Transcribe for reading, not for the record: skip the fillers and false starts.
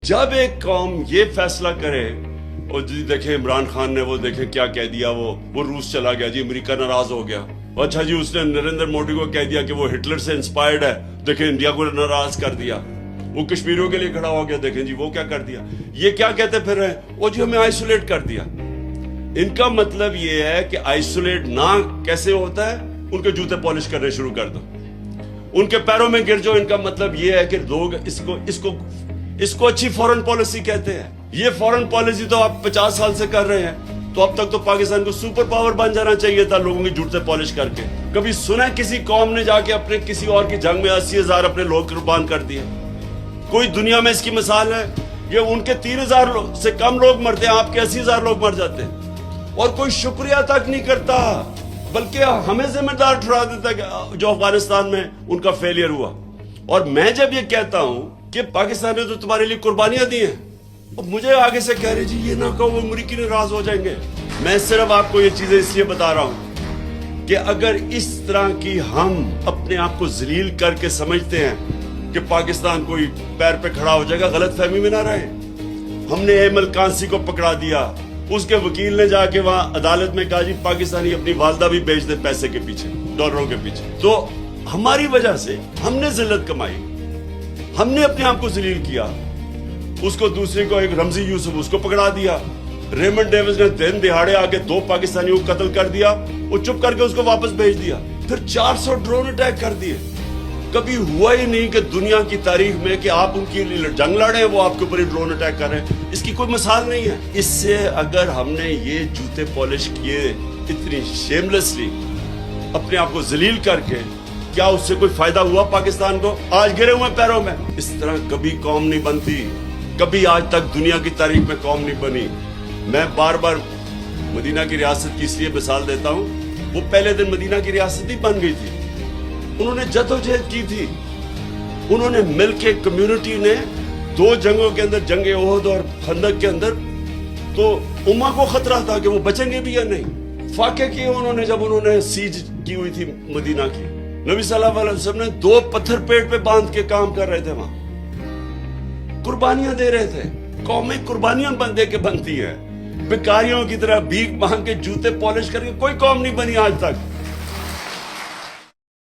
جب ایک قوم یہ فیصلہ کرے اور جی دیکھیں عمران خان نے وہ دیکھیں کیا کہہ دیا، وہ روس چلا گیا جی، امریکہ ناراض ہو گیا، اچھا جی اس نے نریندر مودی کو کہہ دیا کہ وہ ہٹلر سے انسپائرڈ ہے، دیکھیں انڈیا کو ناراض کر دیا، وہ کشمیریوں کے لیے کھڑا ہو گیا، دیکھیں جی وہ کیا کر دیا، یہ کیا کہتے پھر رہے ہیں، وہ جی ہمیں آئسولیٹ کر دیا۔ ان کا مطلب یہ ہے کہ آئسولیٹ نہ کیسے ہوتا ہے، ان کے جوتے پالش کرنے شروع کر دو، ان کے پیروں میں گر جاؤ۔ ان کا مطلب یہ ہے کہ لوگ اس کو اچھی فورن پالیسی کہتے ہیں۔ یہ فورن پالیسی تو آپ 50 سال سے کر رہے ہیں، تو اب تک تو پاکستان کو سپر پاور بن جانا چاہیے تھا لوگوں کی جوتے پالش کر کے۔ کبھی سنا کسی قوم نے جا کے اپنے کسی اور کی جنگ میں 80,000 اپنے لوگ قربان کر دیے؟ کوئی دنیا میں اس کی مثال ہے؟ یہ ان کے 3,000 سے کم لوگ مرتے ہیں، آپ کے 80,000 لوگ مر جاتے ہیں، اور کوئی شکریہ تک نہیں کرتا، بلکہ ہمیں ذمہ دار ٹھہرا دیتا ہے کہ جو افغانستان میں ان کا فیلئر ہوا۔ اور میں جب یہ کہتا ہوں کہ پاکستان نے تو تمہارے لیے قربانیاں دی ہیں، مجھے آگے سے کہہ رہے جی یہ نہ کہو وہ امریکی ناراض ہو جائیں گے۔ میں صرف آپ کو یہ چیزیں اس لیے بتا رہا ہوں کہ اگر اس طرح کی ہم اپنے آپ کو ذلیل کر کے سمجھتے ہیں کہ پاکستان کوئی پیر پہ کھڑا ہو جائے گا، غلط فہمی میں نہ رہے۔ ہم نے ایمل کانسی کو پکڑا دیا، اس کے وکیل نے جا کے وہاں عدالت میں کہا جی پاکستانی اپنی والدہ بھی بیچ دے پیسے کے پیچھے، ڈالروں کے پیچھے۔ تو ہماری وجہ سے ہم نے ذلت کمائی، ہم نے اپنے آپ کو ذلیل کیا۔ اس کو دوسرے کو، ایک رمزی یوسف، اس کو پکڑا دیا۔ ریمنڈ ڈیوس نے دن دہاڑے آ کے 2 پاکستانیوں کو قتل کر دیا، وہ چپ کر کے اس کو واپس بھیج دیا۔ پھر 400 ڈرون اٹیک کر دیے۔ کبھی ہوا ہی نہیں کہ دنیا کی تاریخ میں کہ آپ ان کی جنگ لڑے ہیں، وہ آپ کے اوپر ہی ڈرون اٹیک کر رہے ہیں۔ اس کی کوئی مثال نہیں ہے۔ اس سے اگر ہم نے یہ جوتے پالش کیے اتنی شیملیسلی، اپنے آپ کو ذلیل کر کے، کیا اس سے کوئی فائدہ ہوا پاکستان کو؟ آج گرے ہوئے پیروں میں۔ اس طرح کبھی قوم نہیں بنتی، کبھی آج تک دنیا کی تاریخ میں قوم نہیں بنی۔ میں بار بار مدینہ کی ریاست کی اس لیے مثال دیتا ہوں، وہ پہلے دن مدینہ کی ریاست ہی بن گئی تھی، انہوں نے جدوجہد کی تھی، انہوں نے مل کے، کمیونٹی نے 2 جنگوں کے اندر، جنگ احد اور خندق کے اندر، تو امہ کو خطرہ تھا کہ وہ بچیں گے بھی یا نہیں۔ فاقے کیے انہوں نے، جب انہوں نے سیج کی ہوئی تھی مدینہ کی، نبی صلی اللہ علیہ وسلم نے 2 پتھر پیٹ پہ باندھ کے کام کر رہے تھے، وہاں قربانیاں دے رہے تھے۔ قومیں قربانیاں دے کے بنتی ہیں، بھکاریوں کی طرح بھیک مانگ کے جوتے پالش کر کے کوئی قوم نہیں بنی آج تک۔